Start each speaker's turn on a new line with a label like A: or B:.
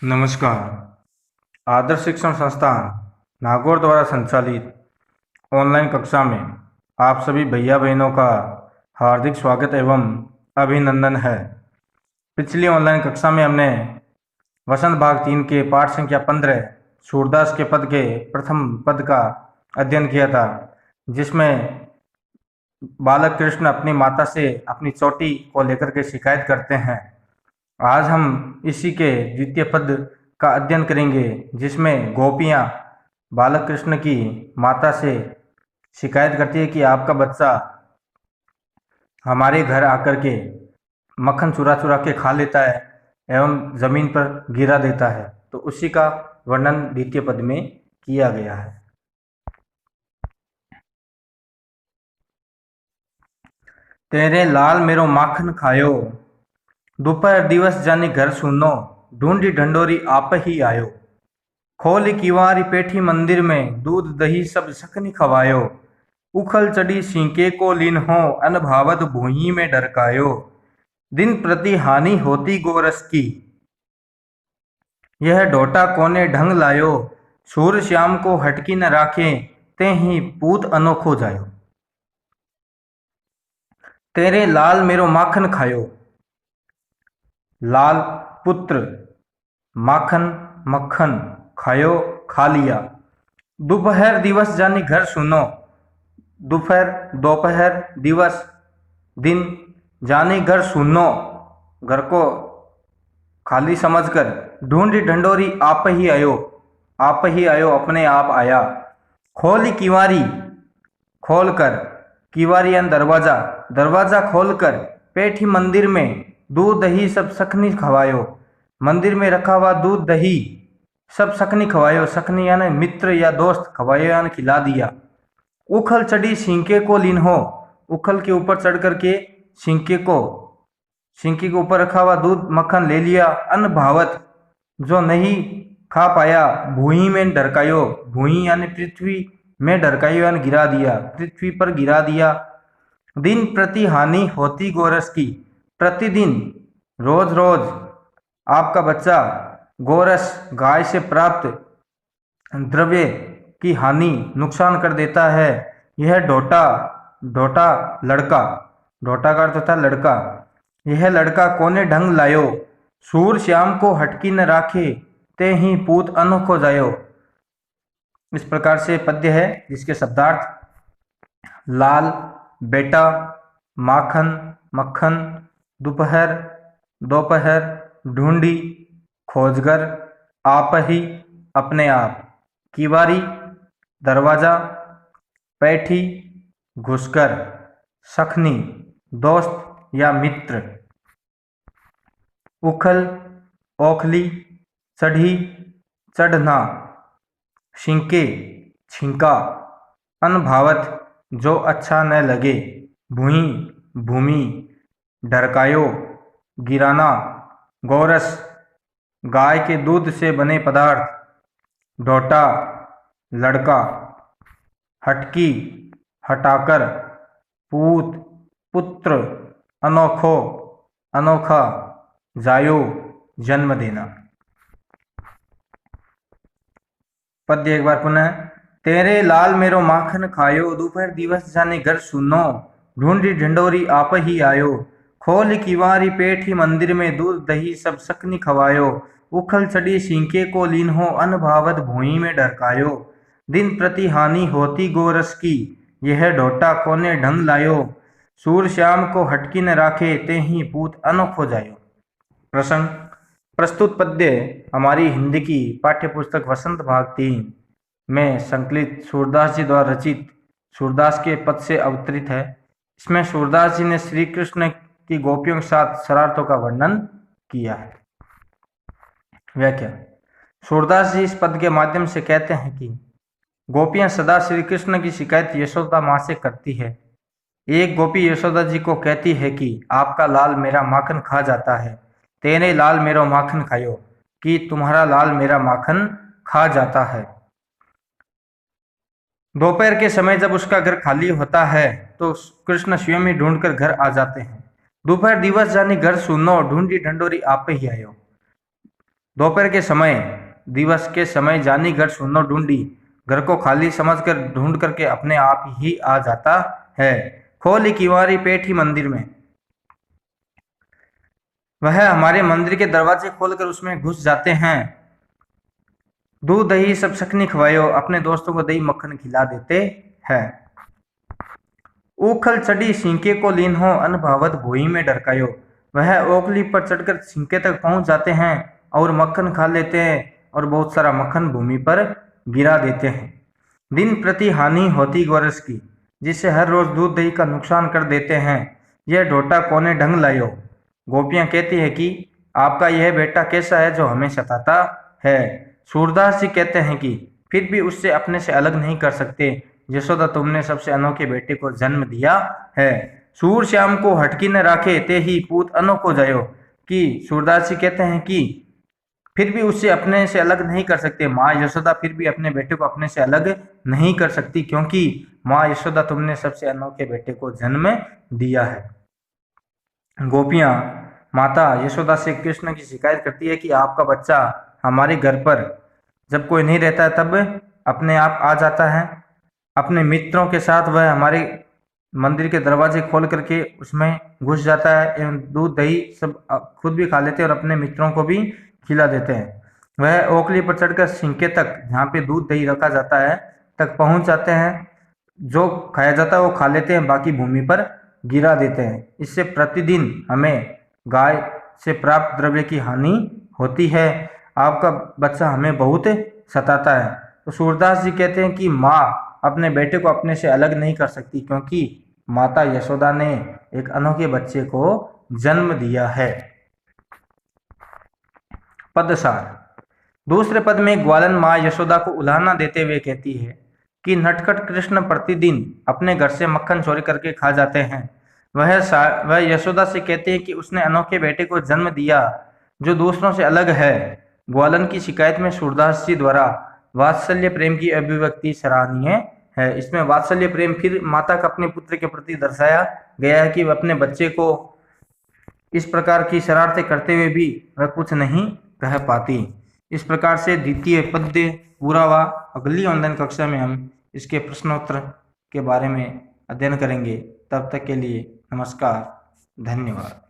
A: नमस्कार। आदर्श शिक्षण संस्थान नागौर द्वारा संचालित ऑनलाइन कक्षा में आप सभी भैया बहनों का हार्दिक स्वागत एवं अभिनंदन है। पिछली ऑनलाइन कक्षा में हमने वसंत भाग 3 के पाठ संख्या 15 सूरदास के पद के प्रथम पद का अध्ययन किया था, जिसमें बालक कृष्ण अपनी माता से अपनी चोटी को लेकर के शिकायत करते हैं। आज हम इसी के द्वितीय पद का अध्ययन करेंगे, जिसमें गोपियाँ बालक कृष्ण की माता से शिकायत करती है कि आपका बच्चा हमारे घर आकर के मक्खन चुरा चुरा के खा लेता है एवं जमीन पर गिरा देता है। तो उसी का वर्णन द्वितीय पद में किया गया है। तेरे लाल मेरो माखन खायो, दोपहर दिवस जानी घर सुनो, ढूंढी ढंडोरी आप ही आयो। खोली किवारी पेठी मंदिर में, दूध दही सब सखनी खवायो। उखल चढ़ी सींके को लीन हो, अनभावत भूई में डरकायो। दिन प्रति हानि होती गोरस की, यह डोटा कोने ढंग लायो। सूर श्याम को हटकी न राखे, ते ही पूत अनोखो जायो। तेरे लाल मेरो माखन खायो, लाल पुत्र, माखन मक्खन खायो खा लिया। दोपहर दिवस जानी घर सुनो, दोपहर दोपहर दिवस दिन जानी घर सुनो, घर को खाली समझकर। ढूंढी ढंडोरी आप ही आयो, आप ही आयो अपने आप आया। खोली किवारी, खोल कर, किवारी यानी दरवाजा, दरवाजा खोलकर। पेठी मंदिर में, दूध दही सब सखनी खवायो, मंदिर में रखा हुआ दूध दही सब सखनी खवायो। सखनी यानी मित्र या दोस्त, खवायो यानी खिला दिया। उखल चढ़ी सिंके को लीन हो, उखल के ऊपर चढ़ करके सिंके के ऊपर रखा हुआ दूध मक्खन ले लिया। अन्न भावत, जो नहीं खा पाया। भूई में ढरकायो, भूई यानी पृथ्वी में ढरकायो यानी गिरा दिया, पृथ्वी पर गिरा दिया। दिन प्रति हानि होती गोरस की, प्रतिदिन रोज रोज आपका बच्चा गोरस गाय से प्राप्त द्रव्य की हानि नुकसान कर देता है। यह डोटा, डोटा लड़का, डोटा का अर्थ होता है लड़का। यह लड़का कोने ढंग लायो, सूर श्याम को हटकी न राखे, ते ही पूत अनोखो जायो। इस प्रकार से पद्य है, जिसके शब्दार्थ लाल बेटा, माखन मक्खन, दोपहर दोपहर, ढूंढी खोजकर, आप ही अपने आप, किवारी दरवाजा, पैठी घुसकर, सखनी दोस्त या मित्र, उखल ओखली, चढ़ी चढ़ना, शिंके छिंका, अनभावत जो अच्छा न लगे, भूई भूमि, ढरकायो गिराना, गोरस गाय के दूध से बने पदार्थ, डोटा लड़का, हटकी हटाकर, पूत पुत्र, अनोखो अनोखा, जायो जन्म देना। पद्य एक बार पुनः। तेरे लाल मेरो माखन खायो, दोपहर दिवस जाने घर सुनो, ढूंढी ढंडोरी आप ही आयो। खोल किवारी पेठी मंदिर में, दूध दही सब सखनी खवायो। उखल चढ़ी सींके को लीन हो, अन्न भावत भूई में ढरकायो। दिन प्रति हानि होती गोरस की, यह डोटा कोने ढंग लायो। सूर श्याम को हटकी न राखे, ते ही पूत अनोखो जायो। प्रसंग। प्रस्तुत पद्य हमारी हिंदी की पाठ्य पुस्तक वसंत भाग 3 में संकलित सूरदास जी द्वारा रचित सूरदास के पद से अवतरित है। इसमें सूरदास जी ने श्री कृष्ण की गोपियों के साथ शरारतों का वर्णन किया है। व्याख्या। सूरदास जी इस पद के माध्यम से कहते हैं कि गोपियां सदा श्री कृष्ण की शिकायत यशोदा माँ से करती है। एक गोपी यशोदा जी को कहती है कि आपका लाल मेरा माखन खा जाता है, तेरे लाल मेरो माखन खायो, कि तुम्हारा लाल मेरा माखन खा जाता है। दोपहर के समय जब उसका घर खाली होता है तो कृष्ण स्वयं ही ढूंढकर घर आ जाते हैं। दोपहर दिवस जानी घर सुनो, ढूंढी ढंडोरी आप ही आयो। दोपहर के समय, दिवस के समय जानी घर सुनो ढूंढी, घर को खाली समझकर ढूंढ करके अपने आप ही आ जाता है। खोली किवारी पेठी मंदिर में, वह हमारे मंदिर के दरवाजे खोलकर उसमें घुस जाते हैं। दूध दही सब शक्नी खवायो, अपने दोस्तों को दही मक्खन खिला देते हैं। उखल चढ़ी सिंके को लीन हो, अनभावत भोई में डरकायो, वह ओखली पर चढ़कर सिंके तक पहुंच जाते हैं और मक्खन खा लेते हैं और बहुत सारा मक्खन भूमि पर गिरा देते हैं। दिन प्रति हानि होती गोरस की, जिससे हर रोज दूध दही का नुकसान कर देते हैं। यह ढोटा कोने ढंग लायो, गोपियां कहती है कि आपका यह बेटा कैसा है जो हमें सताता है। सूरदास जी कहते हैं कि फिर भी उससे अपने से अलग नहीं कर सकते। यशोदा, तुमने सबसे अनोखे बेटे को जन्म दिया है। सूर श्याम को हटकी न राखे, ते ही पूत अनोखो जायो। कि सूरदास जी कहते हैं कि फिर भी उससे अपने से अलग नहीं कर सकते। माँ यशोदा फिर भी अपने बेटे को अपने से अलग नहीं कर सकती, क्योंकि माँ यशोदा, तुमने सबसे अनोखे बेटे को जन्म दिया है। गोपियां माता यशोदा से कृष्ण की शिकायत करती है कि आपका बच्चा हमारे घर पर जब कोई नहीं रहता है तब अपने आप आ जाता है। अपने मित्रों के साथ वह हमारे मंदिर के दरवाजे खोल करके उसमें घुस जाता है एवं दूध दही सब खुद भी खा लेते हैं और अपने मित्रों को भी खिला देते हैं। वह ओखली पर चढ़कर सिंके तक, जहाँ पे दूध दही रखा जाता है, तक पहुंच जाते हैं। जो खाया जाता है वो खा लेते हैं, बाकी भूमि पर गिरा देते हैं। इससे प्रतिदिन हमें गाय से प्राप्त द्रव्य की हानि होती है। आपका बच्चा हमें बहुत सताता है। तो सूरदास जी कहते हैं कि माँ अपने बेटे को अपने से अलग नहीं कर सकती, क्योंकि माता यशोदा ने एक अनोखे बच्चे को जन्म दिया है। पदसार। दूसरे पद में ग्वालन माँ यशोदा को उलाहना देते हुए कहती है कि नटखट कृष्ण प्रतिदिन अपने घर से मक्खन चोरी करके खा जाते हैं। वह यशोदा से कहते हैं कि उसने अनोखे बेटे को जन्म दिया जो दूसरों से अलग है। ग्वालन की शिकायत में सूरदास जी द्वारा वात्सल्य प्रेम की अभिव्यक्ति सराहनीय है। इसमें वात्सल्य प्रेम फिर माता का अपने पुत्र के प्रति दर्शाया गया है कि वह अपने बच्चे को इस प्रकार की शरारतें करते हुए भी वह कुछ नहीं कह पाती। इस प्रकार से द्वितीय पद्य पूरा हुआ। अगली ऑनलाइन कक्षा में हम इसके प्रश्नोत्तर के बारे में अध्ययन करेंगे। तब तक के लिए नमस्कार, धन्यवाद।